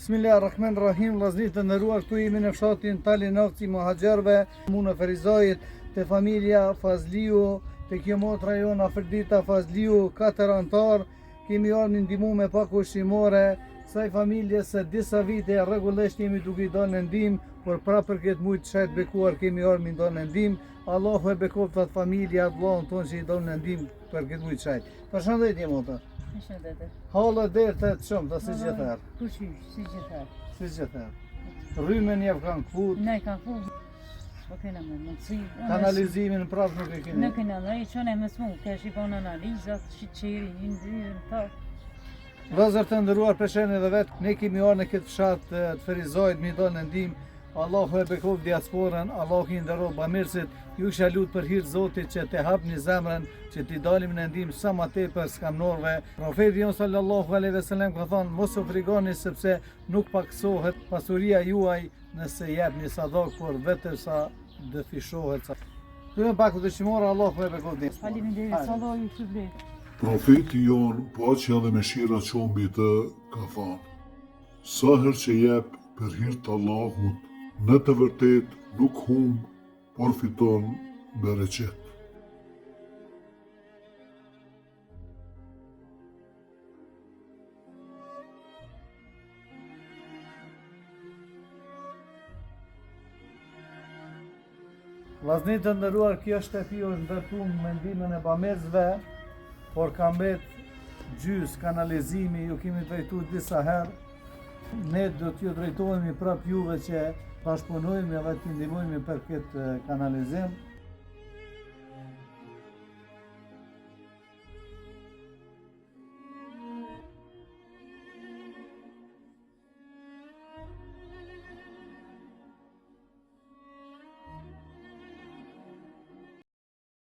Bismillahirrahmanirrahim, vllazërit të nderuar, këtu jemi në fshatin Talinovci Muhaxherve, Muna Ferizajit, te familja Fazliu, te kjo motra jon Aferdita Fazliu, 4 antar, kemi ardhur në ndihmë me pak ushqimore, saj familje se disa vite rregullisht jemi duke i dhënë ndihmë, por prapë për këtë mujt shet bekuar kemi ardhur me dhënë ndihmë. Allahu e bekoft atë familja, vllahun ton që i dhënë ndihmë për këtë mujt shet. Përshëndetje motra. Përshëndetje. Hala deri të shumta si gjithherë. Pushysh, si gjithherë. Si gjithherë. Rrymen jep kanë kput. Ne kanë kput. Po kena me mundësi. Kanalizimin prapë nuk e keni. Nuk kena, ai çone me smu, ka shikon analizat, shiçeri, ndyrën ta. Vëllezër të nderuar, pesheni edhe vet, ne kemi ardhur në këtë fshat të Ferizajit me dhënë ndihmë. Allahu e bekoft diasporën, Allahu i nderoj bamirësit, ju kisha lut për hir të Zotit që të hapni zemrën, që t'i dalim në ndihmë sa më tepër skamnorëve. Profeti jon sallallahu alaihi wasallam ka thënë, mos u frigoni sepse nuk paksohet pasuria juaj nëse jepni sadak, por vetëm sa dëfishohet. Këtu pak ushqimore, Allahu e bekoft. Faleminderit, sallallahu ju shpërblet. Profeti jon, paqja dhe mëshira qoftë mbi të, ka thënë: sa herë që jep për hir të Allahut, në të vërtet nuk humb, por fiton bereqet. Vllazërit të nderuar, kjo shtëpi është ndërtuar me ndihmën e bamirësve, por ka mbet gjys kanalizimi, ju kemi drejtuar disa herë. Ne do t'ju drejtohemi prap juve që bashkëpunojmë edhe t'ju ndihmojmë për këtë kanalizim.